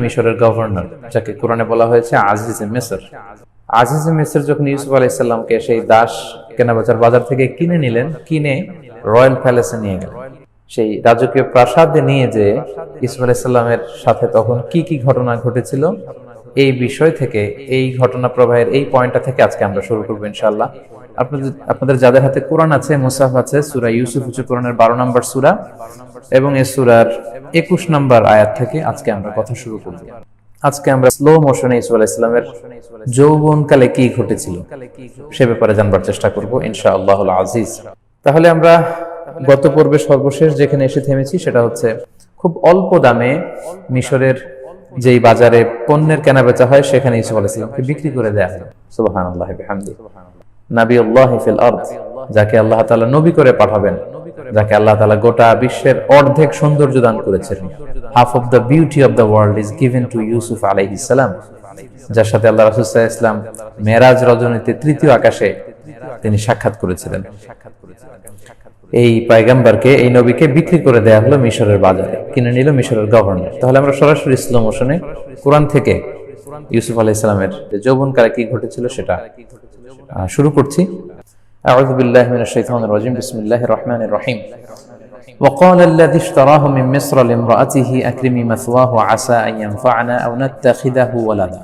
মিশরের গভর্নর, যাকে কোরআনে বলা হয়েছে আজিজে মিসর। আজিজে মিসর যখন ইউসুফ আলাইহিস সালামকে সেই দাস কেনাবেচার বাজার থেকে কিনে নিলেন, কিনে রয়্যাল প্যালেসে নিয়ে গেলেন, সেই রাজকীয় প্রাসাদে নিয়ে যে ইউসুফ আলাইহিস সালামের সাথে তখন কি কি ঘটনা ঘটেছিল, এই বিষয় থেকে, এই ঘটনা প্রবাহের এই পয়েন্টটা থেকে আজকে আমরা শুরু করবো ইনশাআল্লাহ। আপনাদের যাদের হাতে কোরআন আছে, মুসাফ আছে, সূরা ইউসুফ হচ্ছে কোরআনের 12 নম্বর সূরা এবং এই সূরার 21 নম্বর আয়াত থেকে আজকে আমরা কথা শুরু করব। আজকে আমরা স্লো মোশনে ইউসুফ আলাইহিস সালামের যৌবনকালে কি ঘটেছিল সে ব্যাপারে জানবার চেষ্টা করব ইনশাআল্লাহুল আজিজ। তাহলে আমরা গত পর্বে সর্বশেষ যেখানে এসে থেমেছি সেটা হচ্ছে খুব অল্প দামে মিশরের যেই বাজারে পণ্যের কেনাবেচা হয় সেখানে ইউসুফ আলাইহিস সালামকে বিক্রি করে দেয়া হলো। সুবহানাল্লাহি বিহামদি। নাবিয়ুল্লাহি ফিল আরদ, যাকে আল্লাহ তাআলা নবী করে পাঠাবেন, যাকে আল্লাহ তাআলা গোটা বিশ্বের অর্ধেক সৌন্দর্য দান করেছেন। Half of the beauty of the world is given to Yusuf আলাইহিস সালাম, যার সাথে আল্লাহ রাসূল সাল্লাল্লাহু আলাইহি ওয়াসাল্লাম মেরাজ রজনীতে তৃতীয় আকাশে তিনি সাক্ষাৎ করেছিলেন। এই পয়গম্বরকে, এই নবীকে বিক্রি করে দেয়া হলো মিশরের বাজারে, কিনে নিল মিশরের গভর্নর। তাহলে আমরা সরাসরি স্লো মোশনে কোরআন থেকে ইউসুফ আলাইহিস সালামের যৌবনকালে কি ঘটেছিল সেটা শুরু করছি। আউযু বিল্লাহি মিনাশ শাইতানির রাজিম। বিসমিল্লাহির রহমানির রহিম। وقال الذي اشتراه من مصر لامرأته أكرمي مثواه عسى أن ينفعنا أو نتخذه ولدا।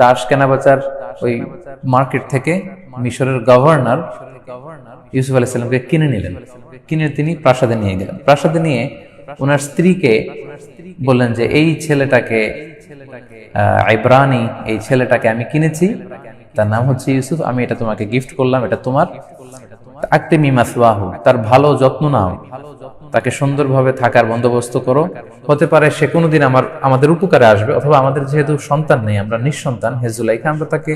দাস কেনাবেচার ওই মার্কেট থেকে মিশরের গভর্নর ইউসুফ আলাইহিস সালামকে কিনে নিলেন, কিনে তিনি প্রাসাদে নিয়ে গেলেন। প্রাসাদে নিয়ে ওনার স্ত্রীকে বললেন যে এই ছেলেটাকে, ইব্রানি, এই ছেলেটাকে আমি কিনেছি, তার নাম হচ্ছে ইউসুফ, আমি এটা তোমাকে গিফট করলাম, এটা তোমার। আকরিমি মাসওয়াহু, তার ভালো যত্ন নাও, তাকে সুন্দরভাবে থাকার বন্দোবস্ত করো। হতে পারে সে কোনোদিন আমাদের উপকারে আসবে, অথবা আমাদের যেহেতু সন্তান নেই, আমরা নিঃসন্তান, হেজুলাইখা, আমরা তাকে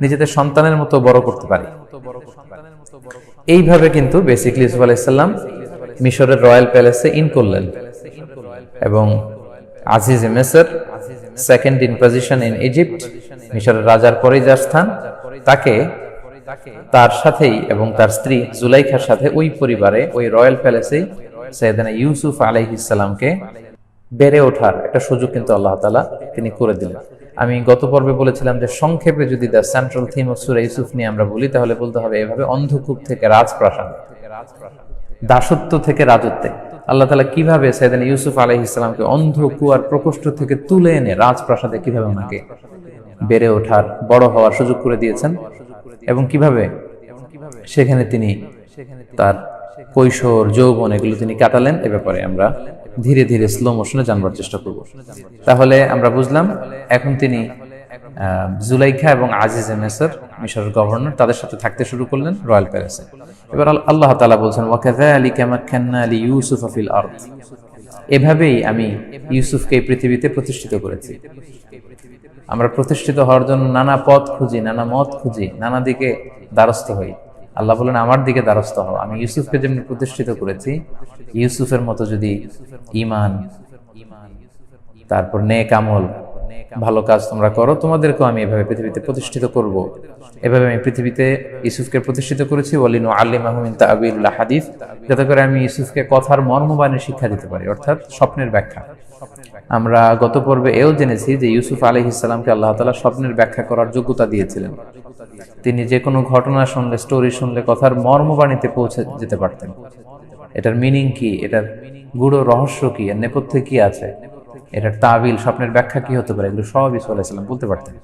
নিজেদের সন্তানের মতো বড় করতে পারি। এইভাবে কিন্তু বেসিক্যালি ইউসুফ আলাইহিস সালাম মিশরের রয়্যাল প্যালেসে ইন করলেন এবং আজিজে মিসর, second in position in Egypt, মিশরের রাজার পরেই যার স্থান, তাকে তার সাথেই এবং তার স্ত্রী জুলাইখার সাথে ওই পরিবারে, ওই রয়্যাল প্যালেসেই সাইয়েদনা ইউসুফ আলাইহিস সালামকে বেড়ে ওঠার একটা সুযোগ কিন্তু আল্লাহ তাআলা তিনি করে দিলেন। আমি গত পর্বে বলেছিলাম যে সংক্ষেপে যদি দ্য সেন্ট্রাল থিম অফ সূরা ইউসুফ নিয়ে আমরা বলি, তাহলে বলতে হবে এভাবে: অন্ধকূপ থেকে রাজপ্রাসাদ, দাসত্ব থেকে রাজত্বে। আল্লাহ তাআলা কিভাবে সাইয়েদনা ইউসুফ আলাইহিস সালামকে অন্ধকুয়ার প্রকোষ্ঠ থেকে তুলে এনে রাজপ্রাসাদে কিভাবে ওনাকে বেড়ে ওঠার, বড় হওয়ার সুযোগ করে দিয়েছেন, এবং কিভাবে সেখানে তিনি তার কৈশোর, যৌবন এগুলো তিনি কাটালেন, এ ব্যাপারে আমরা ধীরে ধীরে স্লো মোশনে জানবার চেষ্টা করব। তাহলে আমরা বুঝলাম এখন তিনি জুলাইখা এবং আজিজে মিসর, মিশরের গভর্নর, তাদের সাথে থাকতে শুরু করলেন রয়্যাল প্যালেসে। এবার আল্লাহ তাআলা বলছেন, ওয়াকাযালিকা মাক্কান্না লিইউসুফা ফিল আরদ, এভাবেই আমি ইউসুফকে পৃথিবীতে প্রতিষ্ঠিত করেছি। আমরা প্রতিষ্ঠিত হওয়ার জন্য নানা পথ খুঁজি, নানা মত খুঁজি, নানা দিকে দ্বারস্থ হই। আল্লাহ বলেন, আমার দিকে দ্বারস্থ হও। আমি ইউসুফকে যেমনি প্রতিষ্ঠিত করেছি, ইউসুফের মতো যদি ঈমান, তারপর নেক আমল, ভালো কাজ তোমরা করো, তোমাদেরকেও আমি এভাবে পৃথিবীতে প্রতিষ্ঠিত করব। এভাবে আমি পৃথিবীতে ইউসুফকে প্রতিষ্ঠিত করেছি। ওয়ালিনুআল্লিমাহু মিন তা'বিলিল হাদিস, যাতে করে আমি ইউসুফকে কথার মর্মবাণী শিক্ষা দিতে পারি, অর্থাৎ স্বপ্নের ব্যাখ্যা। আমরা গত পর্বে এও জেনেছি যে ইউসুফ আলাইহিস সালামকে আল্লাহ তাআলা স্বপ্নের ব্যাখ্যা করার যোগ্যতা দিয়েছিলেন। তিনি যে কোনো ঘটনা শুনলে, স্টোরি শুনলে কথার মর্মবাণীতে পৌঁছে যেতে পারতেন। এটার মিনিং কি, এটার গূঢ় রহস্য কি, এর নেপথ্যে কি আছে, এটার তাবিল, স্বপ্নের ব্যাখ্যা কি হতে পারে, এগুলো সব ইউসুফ আলাইহিস সালাম বলতে পারতেন।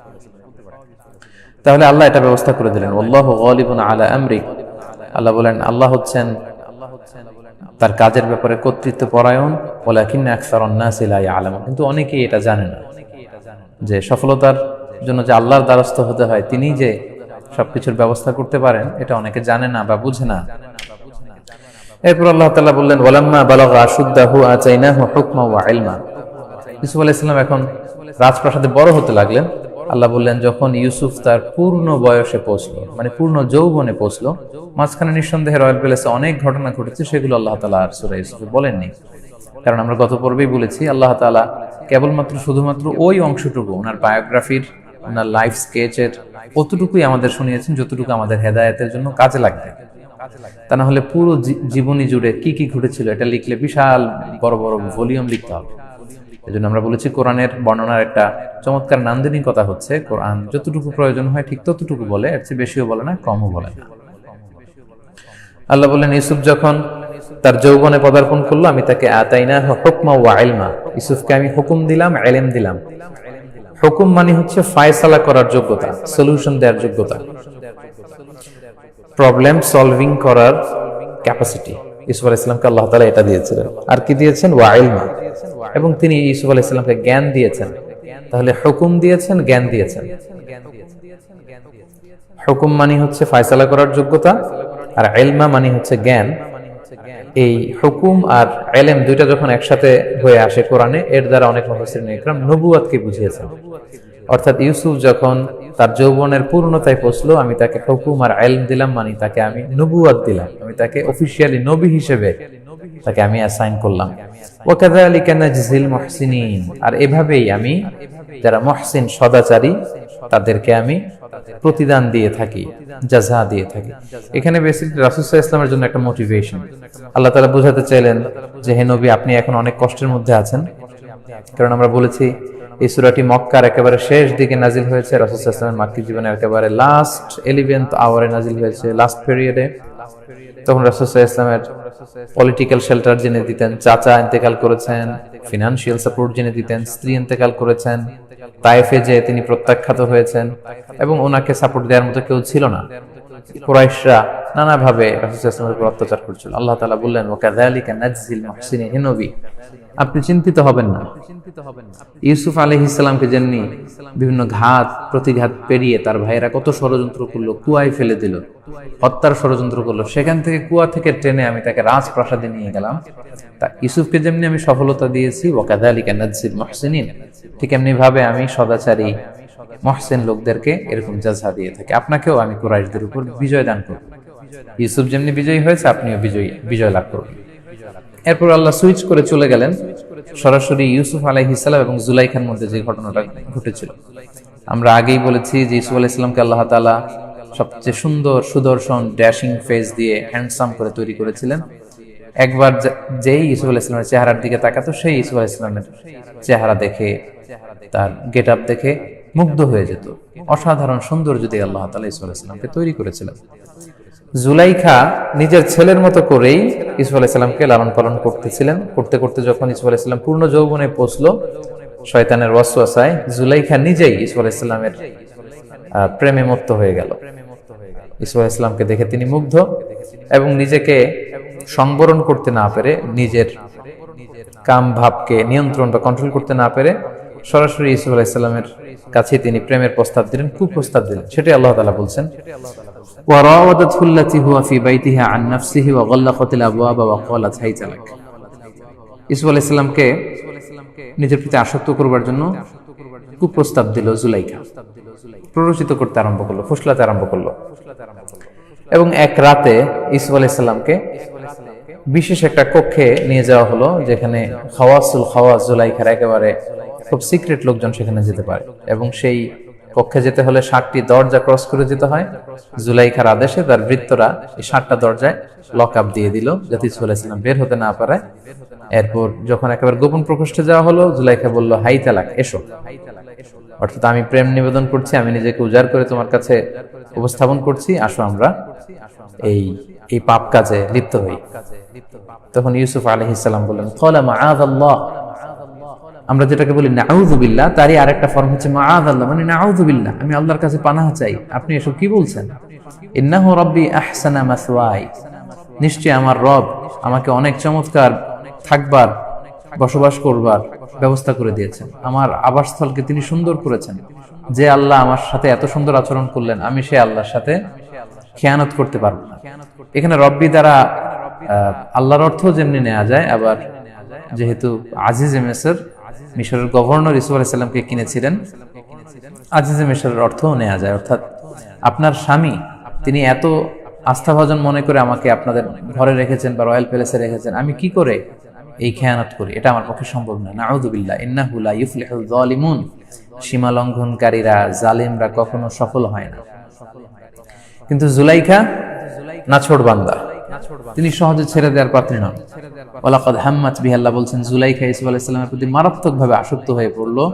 তাহলে আল্লাহ এটা ব্যবস্থা করে দিলেন। আল্লাহু গালিবুন আলা আমরি, আল্লাহ বলেন আল্লাহ হচ্ছেন তার কাজের ব্যাপারে কর্তৃত্ব পরায়ণ। ওয়ালাকিন্না আকসারান নাসি লা ইয়ালামুন, কিন্তু অনেকেই এটা জানে না যে সফলতার জন্য যে আল্লাহর দ্বারস্থ হতে হয়, তিনি যে সবকিছুর ব্যবস্থা করতে পারেন, এটা অনেকে জানে না বা বুঝে না। এরপর আল্লাহ তাআলা বললেন, ওয়ালাম্মা বালাগা আশুদ্দাহু আতাইনাহু হুকমা ওয়া ইলমা। ইউসুফ আলাইহিস সালাম এখন রাজপ্রাসাদে বড় হতে লাগলেন। আল্লাহ বললেন, যখন ইউসুফ তার পূর্ণ বয়সে পৌঁছলো, মানে পূর্ণ যৌবনে পৌঁছলো, মাঝখানে নিঃসন্দেহে রয়্যাল প্যালেসে অনেক ঘটনা ঘটেছে, সেগুলো আল্লাহ তাআলা আর সূরা ইউসুফে বলেননি। কারণ আমরা গত পর্বেই বলেছি, আল্লাহ তাআলা কেবলমাত্র শুধুমাত্র ওই অংশটুকু ওনার বায়োগ্রাফির, ওনার লাইফ স্কেচের অতটুকুই আমাদের শুনিয়েছেন যতটুকু আমাদের হেদায়েতের জন্য কাজে লাগবে। তা না হলে পুরো জীবনী জুড়ে কি কি ঘটেছিল এটা লিখলে বিশাল বড় বড় ভলিউম লিখতে হবে। এজন্য আমরা বলেছি কোরআনের বর্ণনার একটা চমৎকার নান্দনিকতা হচ্ছে কোরআন যতটুকু প্রয়োজন হয় ঠিক ততটুকু বলে, এর চেয়ে বেশিও বলে না, কমও বলে না। আল্লাহ বললেন ইউসুফ যখন তার যৌবনে পদার্পণ করলো, আমি তাকে আতাইনা হুকমা ওয়া ইলমা, ইউসুফকে আমি হুকুম দিলাম, ইলম দিলাম। হুকুম মানে হচ্ছে ফায়সালা করার যোগ্যতা, সলিউশন দেওয়ার যোগ্যতা, প্রবলেম সলভিং করার ক্যাপাসিটি। ইউসুফ আলাইহিস সালামকে আল্লাহ তাআলা এটা দিয়েছিলেন। আর কি দিয়েছেন? ওয়া ইলমা, এবং তিনি ইউসুফ আলাইহিস সালামকে জ্ঞান দিয়েছেন। তাহলে হুকুম দিয়েছেন, জ্ঞান দিয়েছেন। হুকুম মানে হচ্ছে ফায়সালা করার যোগ্যতা, আর ইলমা মানে হচ্ছে জ্ঞান। এই হুকুম আর ইলম দুইটা যখন একসাথে হয়ে আসে কোরআনে, এর দ্বারা অনেক মুফাসসিরিন ইকরাম নবুয়াতকে বুঝিয়েছেন। অর্থাৎ ইউসুফ যখন তার যৌবনের পূর্ণতায় পৌঁছলো, আমি তাকে হুকুম আর ইলম দিলাম, মানে তাকে আমি নবুয়াত দিলাম, আমি তাকে অফিশিয়ালি নবী হিসেবে তাকে আমি অ্যাসাইন করলাম। ওয়া কাযালিকা নাজজিল মুহসিনিন, আর এভাবেই আমি যারা মুহসিন সদাচারী তাদেরকে আমি প্রতিদান দিয়ে থাকি, জাযা দিয়ে থাকি। এখানে বেসিক্যালি রাসূল সাল্লাল্লাহু আলাইহি ওয়াসাল্লামের জন্য একটা মোটিভেশন। আল্লাহ তাআলা বোঝাতে চাইলেন যে হে নবী, আপনি এখন অনেক কষ্টের মধ্যে আছেন। কারণ আমরা বলেছি এই সূরাটি মক্কার একেবারে শেষ দিকে নাজিল হয়েছে, রাসূল সাল্লাল্লাহু আলাইহি ওয়াসাল্লামের মাক্কী জীবনের একেবারে লাস্ট 11th আওয়ারে নাজিল হয়েছে, লাস্ট পিরিয়ডে। তখন রাসূল সাল্লাল্লাহু আলাইহি ওয়াসাল্লামের পলিটিক্যাল শেল্টার যিনি দিতেন, চাচা ইন্তেকাল করেছেন, ফিনান্সিয়াল সাপোর্ট যিনি দিতেন, স্ত্রী ইন্তেকাল করেছেন, তায়েফে যে তিনি প্রত্যাখ্যাত হয়েছেন, এবং ওনাকে সাপোর্ট দেওয়ার মতো কেউ ছিল না। কুরাইশরা নানাভাবে রাসূল সাল্লাল্লাহু আলাইহি ওয়াসাল্লামের উপর অত্যাচার করছিল। আল্লাহ তাআলা বললেন ওয়া কাযালিকা নাজজিল মুহসিনিন, হে নবী আপনি চিন্তিত হবেন না। ইউসুফ আলাইহিস সালামকে যেমনি বিভিন্ন ঘাত প্রতিঘাত পেরিয়ে তার ভাইয়েরা কত ষড়যন্ত্র করলো, কুয়ায় ফেলে দিল, হত্যার ষড়যন্ত্র করলো, সেখান থেকে কুয়া থেকে টেনে আমি তাকে রাজপ্রাসাদে নিয়ে গেলাম। তা ইউসুফকে যেমনি আমি সফলতা দিয়েছি, ওয়া কাযালিকা নাজজিল মুহসিনিন, ঠিক এমনি ভাবে আমি সদাচারী মুহসিন লোকদেরকে এরকম জাযা দিয়ে থাকি। আপনাকেও আমি কুরাইশদের উপর বিজয় দান করব। ইউসুফ যেমনি বিজয়ী হয়েছে, আপনিও বিজয় লাভ করবেন। এরপর আল্লাহ সুইচ করে চলে গেলেন সরাসরি ইউসুফ আলাইহিস সালাম এবং জুলাইখার মধ্যে যে ঘটনাটা ঘটেছিল। আমরা আগেই বলেছি যে ইউসুফ আলাইহিস সালামকে আল্লাহ তাআলা সবচেয়ে সুন্দর সুদর্শন ড্যাশিং ফেস দিয়ে হ্যান্ডসাম করে তৈরি করেছিলেন। একবার যেই ইউসুফ আলাইহিস সালামের চেহারার দিকে তাকাতো, সেই ইউসুফ আলাইহিস সালামের চেহারা দেখে, তার গেট আপ দেখে মুগ্ধ হয়ে যেত। অসাধারণ সৌন্দর্য দিয়ে আল্লাহ তাআলা ইউসুফ আলাইহিস সালামকে তৈরি করেছিলেন। জুলাইখা নিজের ছেলের মতো করেই ইউসুফ আলাইহিস সালামকে লালন পালন করতেছিলেন। করতে করতে যখন ইউসুফ আলাইহিস সালাম পূর্ণ যৌবনে পৌঁছলো, শয়তানের ওয়াসওয়াসায় জুলাইখা নিজেই ইউসুফ আলাইহিস সালামের প্রেমে মত্ত হয়ে গেল। ইউসুফ আলাইহিস সালামকে দেখে তিনি মুগ্ধ, এবং নিজেকে সংবরণ করতে না পেরে, নিজের কাম ভাবকে নিয়ন্ত্রণ বা কন্ট্রোল করতে না পেরে সরাসরি ইউসুফ আলাইহিস সালামের কাছে তিনি প্রেমের প্রস্তাব দিলেন, কুপ্রস্তাব দিলেন। সেটাই আল্লাহ তাআলা বলছেন وراودته التي هو في بيتها عن نفسه وغلقت الابواب وقالت هيت لك। ইউসুফ আলাইহিস সালামকে নিজের প্রতি আসক্ত করবার জন্য কুপ্রস্তাব দিল জুলাইখা, প্ররোচিত করতে আরম্ভ করলো, ফুসলাতে আরম্ভ করলো। এবং এক রাতে ইউসুফ আলাইহিস সালামকে বিশেষ একটা কক্ষে নিয়ে যাওয়া হলো, যেখানে খাওয়াসুল খাওয়াস জুলাইখার একেবারে খুব সিক্রেট লোকজন সেখানে যেতে পারে, এবং সেই কক্ষে যেতে হলে 7টি দরজা ক্রস করে যেতে হয়। জুলাইখার আদেশে তার ভৃত্যরা এই 7টা দরজায় লক আপ দিয়ে দিল, যাতে ইউসুফ আলাইহিস সালাম বের হতে না পারে। এরপর যখন একেবারে গোপন প্রকোষ্ঠে যাওয়া হলো, জুলাইখা বলল হাই তালাক, এসো। অর্থাৎ আমি প্রেম নিবেদন করছি, আমি নিজেকে উজাড় করে তোমার কাছে উপস্থাপন করছি, আসো আমরা এই পাপ কাজে লিপ্ত হই। তখন ইউসুফ আলাইহিস সালাম বললেন ক্বালা মাআযাল্লাহ, আমরা যেটাকে বলি নাউযু বিল্লাহ, তারই আরেকটা ফর্ম হচ্ছে মাআযাল্লাহ, মানে নাউযু বিল্লাহ, আমি আল্লাহর কাছে পানাহ চাই, আপনি এসব কি বলছেন। ইন্নাহু রাব্বি আহসানা মাসওয়াই, নিশ্চয় আমার রব আমাকে অনেক চমৎকার থাকবার, বসবাস করবার ব্যবস্থা করে দিয়েছেন, আমার আবাসস্থলকে তিনি সুন্দর করেছেন। যে আল্লাহ আমার সাথে এত সুন্দর আচরণ করলেন, আমি সেই আল্লাহর সাথে খেয়ানত করতে পারবো না। এখানে রব্বি দ্বারা আল্লাহর অর্থ যেমনি নেওয়া যায়, আবার যেহেতু আজিজে মিসর, মিশরের গভর্নর ইউসুফ আলাইহিস সালামকে কিনেছিলেন, আজিজে মিশরের অর্থও নেওয়া যায়। অর্থাৎ আপনার স্বামী তিনি এত আস্থাভাজন মনে করে আমাকে আপনাদের ঘরে রেখেছেন বা রয়্যাল প্যালেসে রেখেছেন, আমি কি করে এই খেয়ানত করি, এটা আমার পক্ষে সম্ভব না। নাউযু বিল্লাহ, ইন্নাহু লা ইউফলিহুল যালিমুন, সীমা লঙ্ঘনকারীরা, জালিমরা কখনো সফল হয় না। কিন্তু জুলাইখা নাছোড় বান্দা, তিনি সহজে ছেড়ে দেওয়ার পাত্রী নন। ওয়ালাকাদ হাম্মাত বিহা, আল্লাহ বলছেন জুলাইখা ইউসুফ আলাইহিস সালামের প্রতি মারাত্মকভাবে আসক্ত হয়ে পড়লো।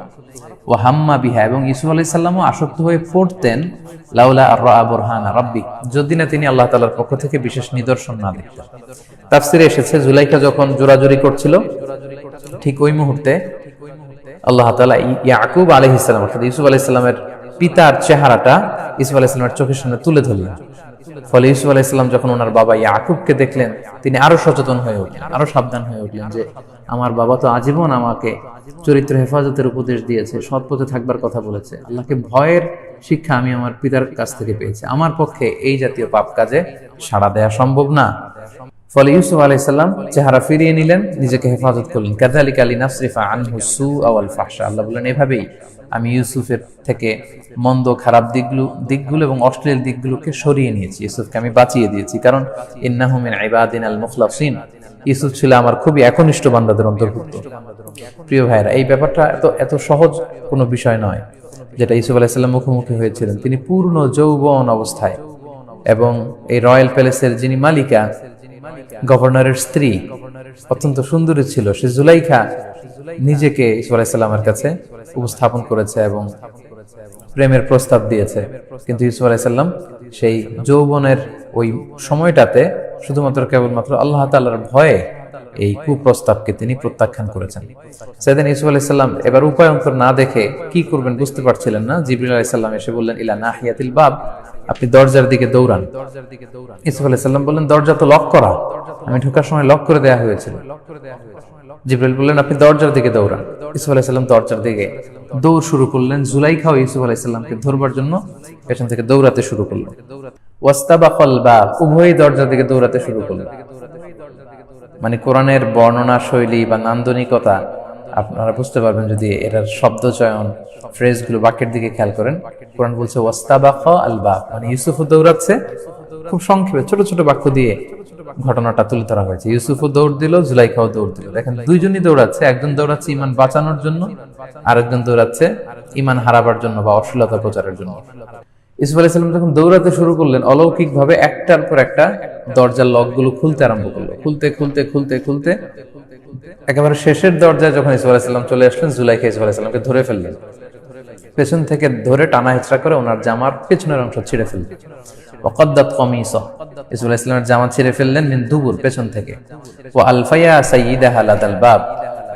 ওয়া হাম্মা বিহা, এবং ইউসুফ আলাইহিস সালামও আসক্ত হয়ে পড়তেন লাউলা আর-রা বুরহানা রাব্বি, যদি না তিনি আল্লাহ তাআলার পক্ষ থেকে বিশেষ নিদর্শন না দেখতেন। তাফসিরে এসেছে জুলাইখা যখন জোরাজুরি করছিল ঠিক ওই মুহূর্তে আল্লাহ তাআলা ইয়াকুব আলাইহিস সালাম অর্থাৎ ইউসুফ আলাইহিস সালামের পিতার চেহারাটা ইউসুফ আলাইহিস সালামের চোখের সামনে তুলে ধরলেন। ফলে ইউসুফ আলাইহিস সালাম যখন ওনার বাবা ইয়াকুবকে দেখলেন, তিনি আরো সচেতন হয়ে উঠলেন, আরো সাবধান হয়ে উঠলেন যে আমার বাবা তো আজীবন আমাকে চরিত্র হেফাজতের উপদেশ দিয়েছে, সৎ পথে থাকবার কথা বলেছে, আল্লাহকে ভয়ের শিক্ষা আমি আমার পিতার কাছ থেকে পেয়েছি, আমার পক্ষে এই জাতীয় পাপ কাজে সাড়া দেয়া সম্ভব না। ফলে ইউসুফ আলাইহিস সালাম চেহারা ফিরিয়ে নিলেন, নিজেকে হেফাজত করলেন। কাযালিকা লিনাসরিফা আনহু সুআ ওয়াল ফাহশা, আল্লাহ বলেন এভাবেই আমি ইউসুফের থেকে মন্দ খারাপ দিকগুলো এবং অশ্লীল দিকগুলোকে সরিয়ে নিয়েছি, ইউসুফকে আমি বাঁচিয়ে দিয়েছি। কারণ ইন্নাহু মিন ইবাদিনাল মুখলাসিন, ইউসুফ ছিল আমার খুবই একনিষ্ঠ বান্দাদের অন্তর্ভুক্ত। প্রিয় ভাইরা, এই ব্যাপারটা এত সহজ কোনো বিষয় নয় যেটা ইউসুফ আলাইহিস সালাম মুখোমুখি হয়েছিলেন। তিনি পূর্ণ যৌবন অবস্থায় এবং এই রয়্যাল প্যালেসের যিনি মালিকা, গভর্নরের স্ত্রী অত্যন্ত সুন্দরী ছিল, সে জুলাইখা নিজেকে ইউসুফ আলাইহিস সালামের কাছে উপস্থাপন করেছে এবং প্রেমের প্রস্তাব দিয়েছে। কিন্তু ইউসুফ আলাইহিস সালাম সেই যৌবনের ওই সময়টাতে শুধুমাত্র কেবলমাত্র আল্লাহ তাআলার ভয়ে এই কুপ্রস্তাবকে তিনি প্রত্যাখ্যান করেছেন। সেদিন ইউসুফ আলাইহিস সালাম এবার উপায়ন্তর না দেখে কি করবেন বুঝতে পারছিলেন না। জিবরিল আলাইহিস সালাম এসে বললেন ইলা নাহিয়াতিল বাব, আপনি দরজার দিকে দৌড়ান। ইউসুফ আলাইহিস সালাম বললেন দরজা তো লক করা, আমি ঢোকার সময় লক করে দেয়া হয়েছিল। জিবরিল বললেন আপনি দরজার দিকে দৌড়ান। ইউসুফ আলাইহিস সালাম দরজার দিকে দৌড় শুরু করলেন। জুলাইখা ও ইউসুফ আলাইহিস সালামকে ধরবার জন্য পেছন থেকে দৌড়াতে শুরু করলো। ওয়াস্তাবাকাল বাব, উভয়ই দরজার দিকে দৌড়াতে শুরু করলো। মানে কোরআনের বর্ণনা শৈলী বা নান্দনিকতা আপনারা বুঝতে পারবেন যদি এটার শব্দ চয়ন, ফ্রেজগুলো, বাক্যের দিকে খেয়াল করেন। কোরআন বলছে ওয়াস্তাবাকা আল বাব, মানে ইউসুফও দৌড়াচ্ছে। খুব সংক্ষেপে ছোট ছোট বাক্য দিয়ে ঘটনাটা তুলে ধরা হয়েছে। ইউসুফও দৌড় দিল, জুলাইখাও দৌড় দিল। দেখেন দুইজনই দৌড়াচ্ছে, একজন দৌড়াচ্ছে ইমান বাঁচানোর জন্য, আরেকজন দৌড়াচ্ছে ইমান হারাবার জন্য বা অশ্লীলতা প্রচারের জন্য। ইউসুফ আলাইহিস সালাম যখন দৌড়াতে শুরু করলেন, অলৌকিক ভাবে একটার পর একটা দরজার লকগুলো খুলতে আরম্ভ করলো। খুলতে খুলতে খুলতে খুলতে একেবারে শেষের দরজায় যখন ইউসুফ আলাইহিস সালাম চলে আসলেন, জুলাইখা ইউসুফ আলাইহিস সালামকে ধরে ফেললেন। পেছন থেকে ধরে টানা হেঁচড়া করে ওনার জামার পেছনের অংশ ছিঁড়ে ফেললেন। ওয়াকাদ্দাত কমিসা, ইউসুফ আলাইহিস সালামের জামা ছিঁড়ে ফেললেন মিন দুবুর, পেছন থেকে। ওয়া আলফায়া সাইয়্যিদাহা লাদাল বাব,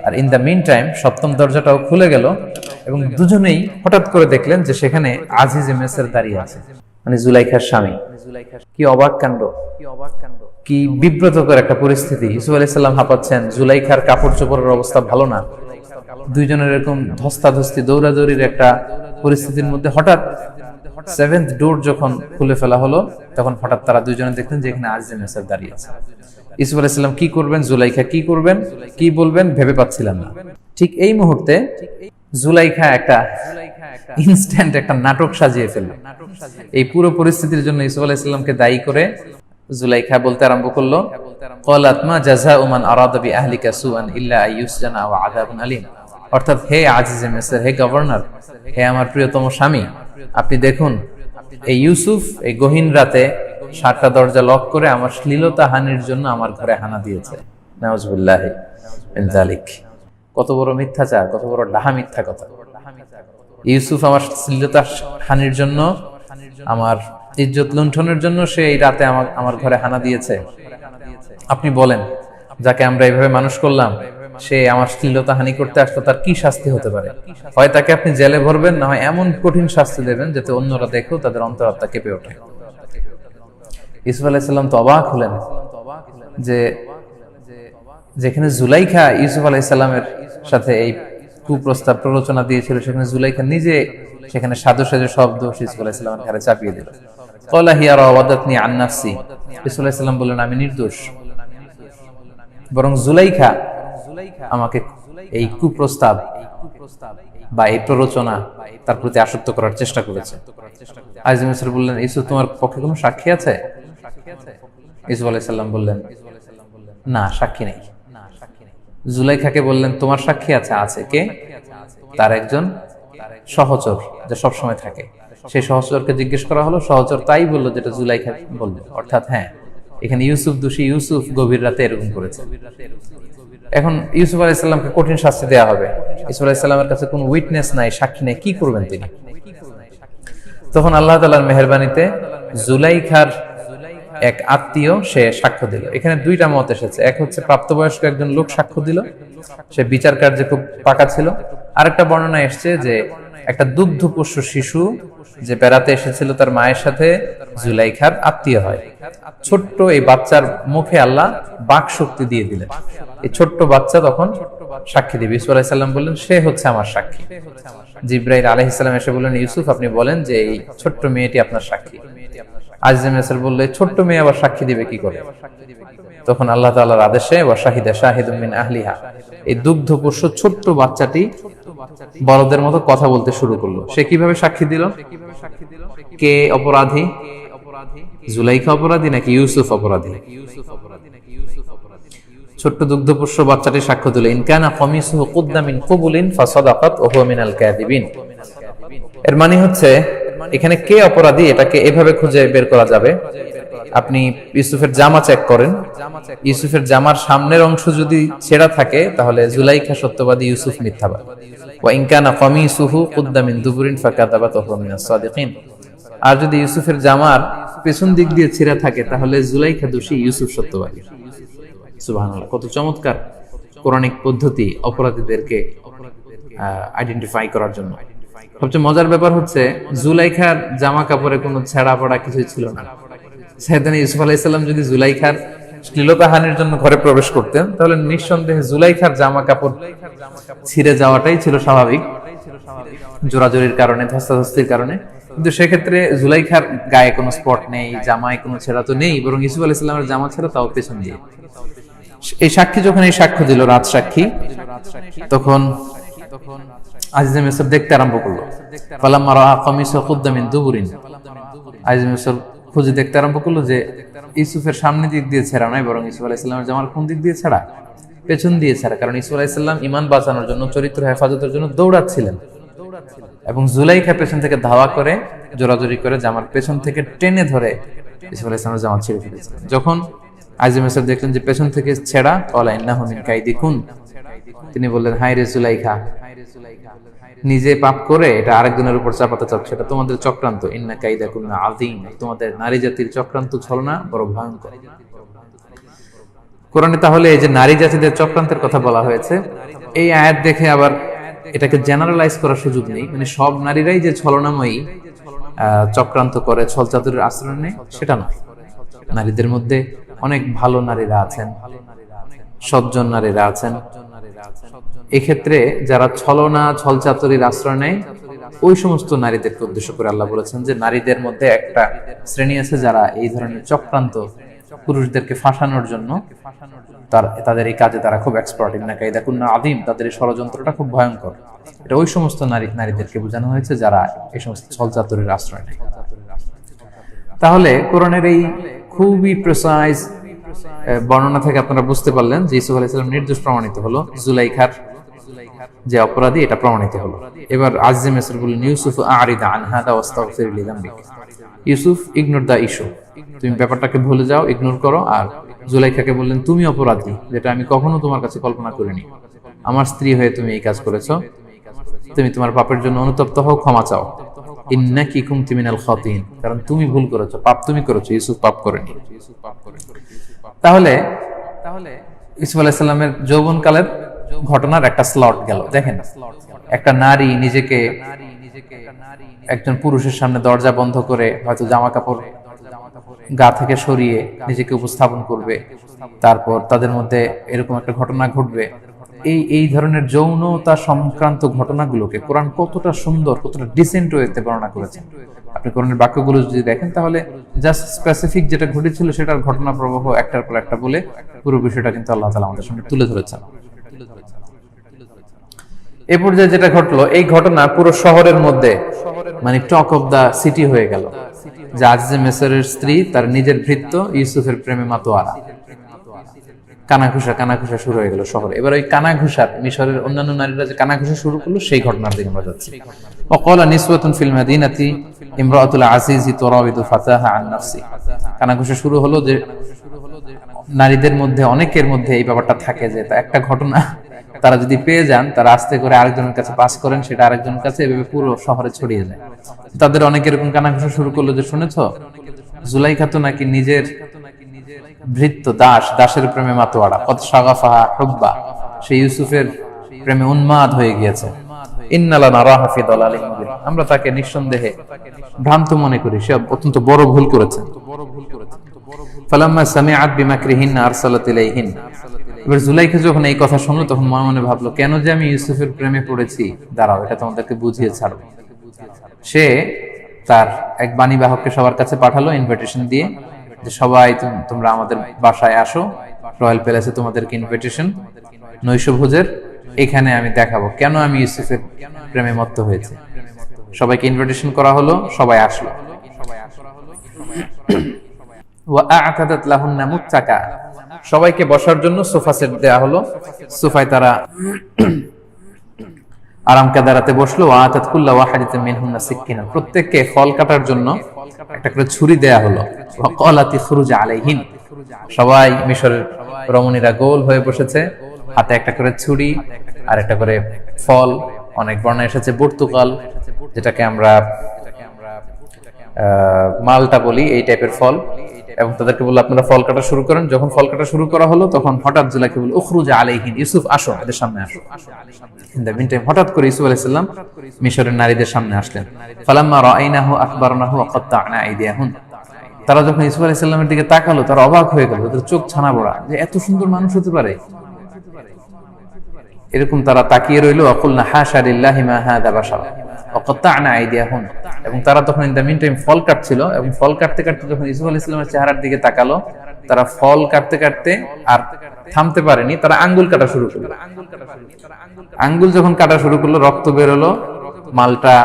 আর ইন দ্য মিন টাইম সপ্তম দরজাটাও খুলে গেল এবং দুজনেই হঠাৎ করে দেখলেন যে সেখানে আজিজে মিসর দাঁড়িয়ে আছে, মানে জুলাইখার স্বামী। কি অবাক কাণ্ড, কি বিব্রতকর একটা পরিস্থিতি। ইউসুফ আলাইহিস সালাম হাঁপাচ্ছেন, জুলাইখার কাপড় চোপড়ের অবস্থা ভালো না। দুইজনের এরকম ধস্তাধস্তি দৌড়াদৌড়ির একটা পরিস্থিতির মধ্যে হঠাৎ সেভেন্থ ডোর যখন খুলে ফেলা হলো, তখন হঠাৎ তারা দুইজনে দেখলেন যে এখানে আজিজে মিসর দাঁড়িয়ে আছে। ইউসুফ আলাইহিস সালাম কি করবেন, জুলাইখা কি করবেন, কি বলবেন ভেবে পাচ্ছিলেন না। ঠিক এই মুহূর্তে জুলাইখা একটা ইনস্ট্যান্ট একটা নাটক সাজিয়ে ফেলল। এই পুরো পরিস্থিতির জন্য ইউসুফ আলাইহিস সালামকে দায়ী করে জুলাইখা বলতে আরম্ভ করলো, ক্বালাত মা জাযাউ মান আরাদা বি আহলিকা সুআন ইল্লা আইয়ুসজানা ওয়া আযাবুন আলীম। অর্থাৎ হে আজিজে মিসর, হে গভর্নর, হে আমার প্রিয়তম স্বামী, আপনি দেখুন এই ইউসুফ এই গহীন রাতে 7টা দরজা লক করে আমার শ্লীলতা হানির জন্য আমার ঘরে হানা দিয়েছে। নাউজুবিল্লাহি মিন যালিক। কত বড় মিথ্যাচার, কত বড় ডাহা মিথ্যা কথা। ইউসুফ আমার শ্লীলতা হানির জন্য, আমার ইজ্জত লুণ্ঠনের জন্য সে এই রাতে আমার ঘরে হানা দিয়েছে। আপনি বলেন, যাকে আমরা এইভাবে মানুষ করলাম সে আমার শ্লীলতা হানি করতে আসতো, তার কি শাস্তি হতে পারে? হয় তাকে আপনি জেলে ভরবেন, না হয় এমন কঠিন শাস্তি দেবেন যাতে অন্যরা দেখেও তাদের অন্তরাত্মা কেঁপে ওঠে। ইউসুফ আলাইহিস সালাম তো অবাক হলেন যে যেখানে জুলাইখা ইউসুফ আলাইহিস সালামের সাথে এই কুপ্রস্তাব প্ররোচনা দিয়েছিল, সেখানে জুলাইখা নিজে সেখানে সাধু সাজে শব্দ ইউসুফ আলাইহিস সালামের ঘাড়ে চাপিয়ে দিল। ক্বালা হিয়া রাওয়াদাতনি আন নাফসি, ইউসুফ আলাইহিস সালাম বললেন আমি নির্দোষ, বরং জুলাইখা আমাকে এই কুপ্রস্তাব বা এই প্ররোচনা তার প্রতি আসক্ত করার চেষ্টা করেছে। আজিজে মিসর বললেন, ইউসুফ তোমার পক্ষে কোনো সাক্ষী আছে? ইউসুফ আলাইহিস সালাম বললেন, না, সাক্ষী নেই। জুলাইখাকে বললেন, তোমার সাক্ষী আছে? আছে। কে? তার একজন সহচর যে সবসময় থাকে। সেই সহচরকে জিজ্ঞেস করা হলো, সহচর তাই বললো যেটা জুলাইখা বলল, অর্থাৎ হ্যাঁ এখানে ইউসুফ দোষী, ইউসুফ গভীর রাতে এরকম করেছে। এখন ইউসুফ আলাইহিস সালামকে কঠিন শাস্তি দেওয়া হবে। ইউসুফ আলাইহিস সালামের কাছে কোনো উইটনেস নাই, সাক্ষী নেই, কি করবেন তিনি? তখন আল্লাহ তাআলার মেহেরবানিতে জুলাইখার এক আত্মীয় সে সাক্ষ্য দিল। এখানে দুইটা মত এসেছে, এক হচ্ছে প্রাপ্তবয়স্ক একজন লোক সাক্ষ্য দিল, সে বিচার কার্যে খুব পাকা ছিল। আরেকটা বর্ণনা এসছে যে একটা দুগ্ধপোষ্য শিশু যে বেড়াতে এসেছিল তার মায়ের সাথে জুলাইখার আত্মীয় হয়। ছোট্ট এই বাচ্চার মুখে আল্লাহ বাক শক্তি দিয়ে দিলেন। এই ছোট্ট বাচ্চা তখন সাক্ষী দিবে। ইউসুফ আলাইহিস সালাম বললেন, সে হচ্ছে আমার সাক্ষী। জিবরাইল আলাইহিস সালাম এসে বললেন, ইউসুফ আপনি বলেন যে এই ছোট্ট মেয়েটি আপনার সাক্ষী। আজিজে মিসর বলল, ছোট্ট মেয়ে আবার সাক্ষী দিবে কি করে? তখন আল্লাহ তাআলার আদেশে ওয়া শাহিদা শাহিদুম মিন আহলিহা, এই দুগ্ধপোষ্য ছোট্ট বাচ্চাটি বড়দের মতো কথা বলতে শুরু করলো। সে কিভাবে সাক্ষী দিল? কে অপরাধী? জুলাইখা অপরাধী নাকি ইউসুফ অপরাধী? ছোট্ট দুগ্ধপোষ্য বাচ্চাটি সাক্ষ্য দিল, ইন কানা কমিসুহু কুদ্দা মিন কুবুলিন ফাসাদাকাত ওয়া হুয়া মিনাল কাযিবিন। এর মানে হচ্ছে এখানে কে অপরাধী এটাকে এভাবে খুঁজে বের করা যাবে। আপনি ইউসুফের জামা চেক করেন, ইউসুফের জামার সামনের অংশ যদি ছেঁড়া থাকে তাহলে জুলাইখা সত্যবাদী, ইউসুফ মিথ্যাবাদী। ওয়া ইন কানা কমিসুহু কুদ্দা মিন দুবুরিন ফাকাযাবাত ওয়া হুয়া মিনাস সাদিকিন। আর যদি ইউসুফের জামার পেছন দিক দিয়ে ছেঁড়া থাকে তাহলে জুলাইখা দোষী, ইউসুফ সত্যবাদী। সুবহানাল্লাহ, কত চমৎকার কোরআনিক পদ্ধতি অপরাধীদেরকে আইডেন্টিফাই করার জন্য। সবচেয়ে মজার ব্যাপার হচ্ছে জুলাইখার জামা কাপড়ে কোনো ছেঁড়া পড়া কিছুই ছিল না। সাইয়েদনা ইউসুফ আলাইহিস সালাম যদি জুলাইখার শ্লীলতাহানির জন্য ঘরে প্রবেশ করতেন তাহলে নিঃসন্দেহে জুলাইখার জামা কাপড় ছিঁড়ে যাওয়াটাই ছিল স্বাভাবিক, জোরাজোরির কারণে, ধস্তাধস্তির কারণে। কিন্তু সেক্ষেত্রে জুলাইখার গায়ে কোনো স্পট নেই, জামায় কোনো ছেঁড়া তো নেই, বরং ইউসুফ আলাইহিস সালামের জামা ছেঁড়া, তাও পেছন দিয়ে। এই সাক্ষী যখন এই সাক্ষ্য দিল, রাত সাক্ষী, তখন আজিজে মিসর দেখতে আরম্ভ করলো। ফালাম্মা রাআ কামিসাহু কুদ্দা মিন দুবুরিন, আজিজে মিসর খুঁজে দেখতে আরম্ভ করলো যে ইউসুফের সামনে দিক দিয়ে ছেঁড়া নয়, বরং ইউসুফ আলাইহিস সালামের জামার কোন দিক দিয়ে ছেঁড়া? পেছন দিয়ে ছেঁড়া। কারণ ইউসুফ আলাইহিস সালাম ঈমান বাঁচানোর জন্য, চরিত্র হেফাজতের জন্য দৌড়াচ্ছিলেন এবং জুলাইখা পেছন থেকে ধাওয়া করে, জোরাজোরি করে জামার পেছন থেকে টেনে ধরে ইউসুফ আলাইহিস সালামের জামা ছিঁড়ে ফেলেছিলেন। যখন আজিজে মিসর দেখলেন যে পেছন থেকে ছেঁড়া, ক্বালা ইন্নাহু মিন কাইদিকুন, তিনি বললেন, হায় রে জুলাইখা, নিজে পাপ করে এটা আরেকজনের উপর চাপাতে চাচ্ছ, এটা তোমাদের চক্রান্ত। ইন্না কাইদাকুন্না আযীম, তোমাদের নারী জাতির চক্রান্ত ছলনা বড় ভয়ঙ্কর। কোরআনে তাহলে এই যে নারী জাতিদের চক্রান্তের কথা বলা হয়েছে, এই আয়াত দেখে আবার এটাকে জেনারেলাইজ করার সুযোগ নেই। মানে সব নারীরাই যে ছলনাময়ী, চক্রান্ত করে, ছলচাতুরির আশ্রয় নেয়, সেটা নয়। নারীদের মধ্যে অনেক ভালো নারীরা আছেন, সজ্জন নারীরা আছেন। এক্ষেত্রে যারা ছলনা, ছলচাতুরির আশ্রয় নেয়, ওই সমস্ত নারীদেরকে উদ্দেশ্য করে আল্লাহ বলেছেন যে নারীদের মধ্যে একটা শ্রেণী আছে যারা এই ধরনের চক্রান্ত, পুরুষদেরকে ফাঁসানোর জন্য তাদের এই কাজে তারা খুব এক্সপার্ট। ইন্না কাইদাকুন্না আযীম, তাদের এই ষড়যন্ত্রটা খুব ভয়ঙ্কর। এটা ওই সমস্ত নারীদেরকে বোঝানো হয়েছে যারা এই সমস্ত ছলচাতুরির আশ্রয় নেয়। তাহলে কোরআনের এই খুবই প্রিসাইজ বর্ণনা থেকে আপনারা বুঝতে পারলেন যে ইউসুফ আলাইহিস সালাম নির্দোষ প্রমাণিত হলো, জুলাইখার যে অপরাধী এটা প্রমাণিত হলো। এবার আজিজে মিসর বললেন, ইউসুফ আ'রিদ আন হাদা ওয়াস্তাগফির লিযামবিক, ইউসুফ ইগনোর দা ইস্যু, তুমি ব্যাপারটাকে ভুলে যাও, ইগনোর করো। আর জুলাইখাকে বললেন, তুমি অপরাধী, যেটা আমি কখনো তোমার কাছে কল্পনা করিনি। আমার স্ত্রী হয়ে তুমি এই কাজ করেছো, তুমি তোমার পাপের জন্য অনুতপ্ত হও, ক্ষমা চাও। ইন্নাকি কুনতি মিনাল খাতিন, কারণ তুমি ভুল করেছো, পাপ তুমি করেছো, ইউসুফ পাপ করেনি। তাহলে ইউসুফ আলাইহিস সালামের যৌবনকালের ঘটনার একটা স্লট গেল। দেখেন, একটা নারী নিজেকে একজন পুরুষের সামনে দরজা বন্ধ করে হয়তো জামা কাপড় গা থেকে সরিয়ে নিজেকে উপস্থাপন করবে, তারপর তাদের মধ্যে এরকম একটা ঘটনা ঘটবে। এই ধরনের যৌনতা সংক্রান্ত ঘটনাগুলোকে কোরআন কতটা সুন্দর, কতটা ডিসেন্ট ওয়েতে বর্ণনা করেছেন। আপনি কোরআনের বাক্যগুলো যদি দেখেন তাহলে জাস্ট স্পেসিফিক যেটা ঘটেছিল সেটার ঘটনা প্রবাহ একটার পর একটা বলে পুরো বিষয়টা কিন্তু আল্লাহ তাআলা আমাদের সামনে তুলে ধরেছেন। এ পর্যায়ে যেটা ঘটলো, এই ঘটনা পুরো শহরের মধ্যে মানে টক অফ দা সিটি হয়ে গেল। যে আজিজে মিসরের স্ত্রী তার নিজের ভৃত্য ইউসুফের প্রেমে মাতোয়ারা, কানাঘুষা শুরু হয়ে গেল শহরে। এবার ওই কানাঘুষার, মিশরের অন্যান্য নারীরা যে কানাঘুষা শুরু করলো সেই ঘটনার দিকে আমরা যাচ্ছি। ওয়াকালা নিসওয়াতুন ফিল মাদিনাতি ইমরাতুল আজিজি তুরাবিদু ফাতাহা আন নাফসি, কানাঘুষা শুরু হলো যে নারীদের মধ্যে অনেকের মধ্যে এই ব্যাপারটা থাকে যে একটা ঘটনা তারা যদি পেয়ে যান, তারা আস্তে করে আরেকজনের কাছে পাস করেন, সেটা আরেকজনের কাছে এভাবে পুরো শহরে ছড়িয়ে যায়। তাদের অনেকে এরকম কানাঘুষা শুরু করলো যে, শুনেছ জুলাইখা তো নাকি নিজের ভৃত্য দাসের প্রেমে মাতোয়ারা, কত শাগাফাহা হুব্বা, সে ইউসুফের প্রেমে উন্মাদ হয়ে গিয়েছে। ইন্নালা নারাহা ফি দালালিন মুবিন, আমরা তাকে নিঃসন্দেহে ভ্রান্ত মনে করি, সে অত্যন্ত বড় ভুল করেছে। ফালাম্মা সামিআত বিমাকরিহিন্না আরসালাত ইলাইহিন, এবার জুলাইখা যখন এই কথা শুনলো তখন মনে মনে ভাবলো, কেন যে আমি ইউসুফের প্রেমে পড়েছি, দাঁড়াও এটা তোমাদেরকে বুঝিয়ে ছাড়বো। সে তার এক বাণী বাহককে সবার কাছে পাঠালো ইনভিটেশন দিয়ে, যে সবাই তোমরা আমাদের বাসায় আসো, রয়্যাল প্যালেসে তোমাদেরকে ইনভিটেশন, নৈশভোজের, এখানে আমি দেখাবো কেন আমি ইউসুফের প্রেমে মত্ত হয়েছে। সবাইকে ইনভিটেশন করা হলো, সবাই আসলো। ওয়া আ'তাদাত লাহুন্না মুত্তাকা, সবাইকে বসার জন্য সোফা সেট দেয়া হলো, সোফায় তারা আরাম কাদারাতে বসলো। ওয়া আতাত কুল্লা ওয়াহিদাতিন মিনহুন্না সিক্কিনা, প্রত্যেককে ফল কাটার জন্য একটা করে ছুরি দেয়া হলো। ওয়া ক্বালাত ইখরুজ আলাইহিন, সবাই মিশরের রমণীরা গোল হয়ে বসেছে, হাতে একটা করে ছুরি আর একটা করে ফল। অনেক বর্ণনা এসেছে পর্তুগাল, যেটাকে আমরা মালটা বলি, এই টাইপের ফল। এবং তাদেরকে বললো আপনারা ফল কাটা শুরু করেন। যখন ফল কাটা শুরু করা হলো তখন হঠাৎ জুলাইখা বলল, উখরুজ আলাইহিন, ইউসুফ আসো, এদের সামনে আসো। ইন দ্য মিনটাইম হঠাৎ করে ইউসুফ আলাইহিস সালাম মিশরের নারীদের সামনে আসলেন। ফালাম্মা রাআইনাহু আখবারনাহু ওয়া কাত্তা'না আইদিয়াহুন, তারা যখন ইউসুফ আলাইহিস সালামের দিকে তাকালো, তারা অবাক হয়ে গেল, তাদের চোখ ছানা বড়া, যে এত সুন্দর মানুষ হতে পারে। এরকম তারা তাকিয়ে রইল। ওয়া কুলনা হাশা লিল্লাহি মা হাযা বাশারা ওয়া কাত্তা'না আইদিয়াহুন, এবং তারা তখন ইন দ্য মিনটাইম ফল কাটছিল, এবং ফল কাটতে কাটতে যখন ইউসুফ আলাইহিস সালামের চেহারার দিকে তাকালো, তারা ফল কাটতে কাটতে আর থামতে পারেনি, তারা আঙ্গুল কাটা শুরু করলো। আঙ্গুল যখন কাটা শুরু করলো, রক্ত বেরোলো। মালটা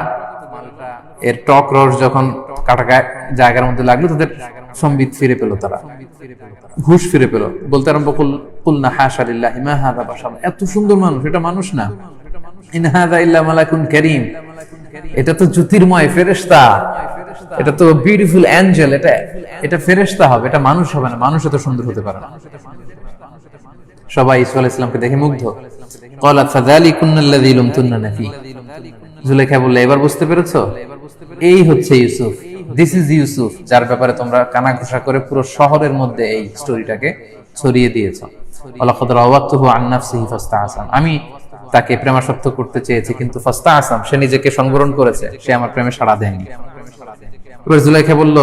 এর টক রস যখন কাটা জায়গার মধ্যে লাগলো, তাদের সম্বিত ফিরে পেল, তারা হুশ ফিরে পেল। বলতে আরম্ভ কুলনা হাশা লিল্লাহি মা হাযা বাশার, এত সুন্দর মানুষ, এটা মানুষ না। ইন হাযা ইল্লা মালাকুন কারীম, এটা তো জ্যোতির্ময় ফেরেশতা, এটা তো বিউটিফুল অ্যাঞ্জেল, এটা ফেরেশতা হবে, এটা মানুষ হবে না, মানুষ এত সুন্দর হতে পারে না। সবাই ইউসুফ আলাইহিস সালামকে দেখে মুগ্ধ। ক্বালাত ফাযালিকুন্না আল্লাযী লুমতুন্না ফী, জুলাইখা বলল, এবার বুঝতে পেরেছো, এই হচ্ছে ইউসুফ, দিস ইজ ইউসুফ, যার ব্যাপারে তোমরা কানাঘুষা করে পুরো শহরের মধ্যে এই স্টোরিটাকে ছড়িয়ে দিয়েছো। ওয়ালাকাদ রাওয়াতুহু আন নাফসিহি ফাস্তাআসাম, আমি তাকে প্রেমাসক্ত করতে চেয়েছি, কিন্তু ফাস্তাআসাম, সে নিজেকে সংবরণ করেছে, সে আমার প্রেমে সাড়া দেয়নি। এবার জুলাইখা বলল,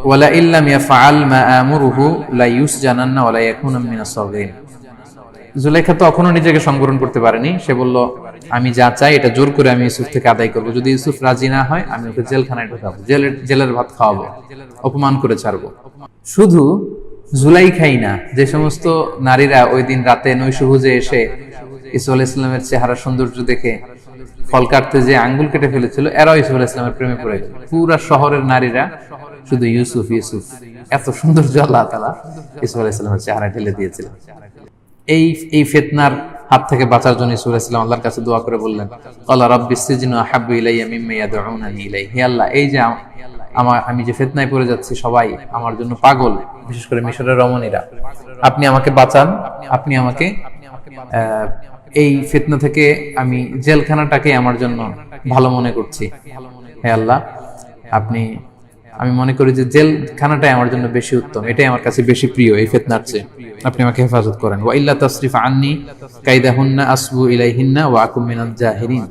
ওয়ালা ইল্লাম ইয়াফআল মা আমুরুহু লা ইউসজানান্না ওয়া লা ইয়াকুনা মিনাস সাগীরিন। জুলাইখা তো এখনো নিজেকে সংবরণ করতে পারেনি। সে বলল, আমি যা চাই এটা জোর করে আমি ইউসুফ থেকে আদায় করবো। যদি ইউসুফ রাজি না হয়, আমি ওকে জেলখানায় ঢোকাবো, জেলের ভাত খাওয়াবো, অপমান করে ছাড়বো। শুধু জুলাইখাই না, যে সমস্ত নারীরা ওই দিন রাতে নৈশভোজে এসে ইউসুফ আলাইহিস সালামের চেহারা সৌন্দর্য দেখে ফল কাটতে যে আঙ্গুল কেটে ফেলেছিল, এরাও ইউসুফ আলাইহিস সালামের প্রেমে পড়ে গেল। পুরা শহরের নারীরা শুধু ইউসুফ ইউসুফ, এত সৌন্দর্য আল্লাহ তাআলা ইউসুফ আলাইহিস সালামের চেহারা ঢেলে দিয়েছিলেন। এই ফিতনার হাত থেকে বাঁচার জন্য ইউসুফ আলাইহিস সালাম আল্লাহর কাছে দোয়া করে বললেন, ক্বালা রাব্বিস সিজনু আহাব্বু ইলাইয়া মিম্মা ইয়াদউনানি ইলাইহি, হে আল্লাহ, এই যে আমি যে ফিতনায় পড়ে যাচ্ছি, সবাই আমার জন্য পাগল, বিশেষ করে মিশরের রমণীরা, আপনি আমাকে বাঁচান, আপনি আমাকে এই ফিতনা থেকে, আমি জেলখানাটাকে আমার জন্য ভালো মনে করছি। হে আল্লাহ, আমি মনে করি যে জেলখানাটাই আমার জন্য বেশি উত্তম, এটাই আমার কাছে বেশি প্রিয় এই ফিতনার চেয়ে, আপনি আমাকে হেফাজত করেন। ওয়া ইল্লা তাসরিফ আন্নি কাইদাহুন্না আসবু ইলাইহিন্না ওয়া আকুম মিনাল জাহিরিন।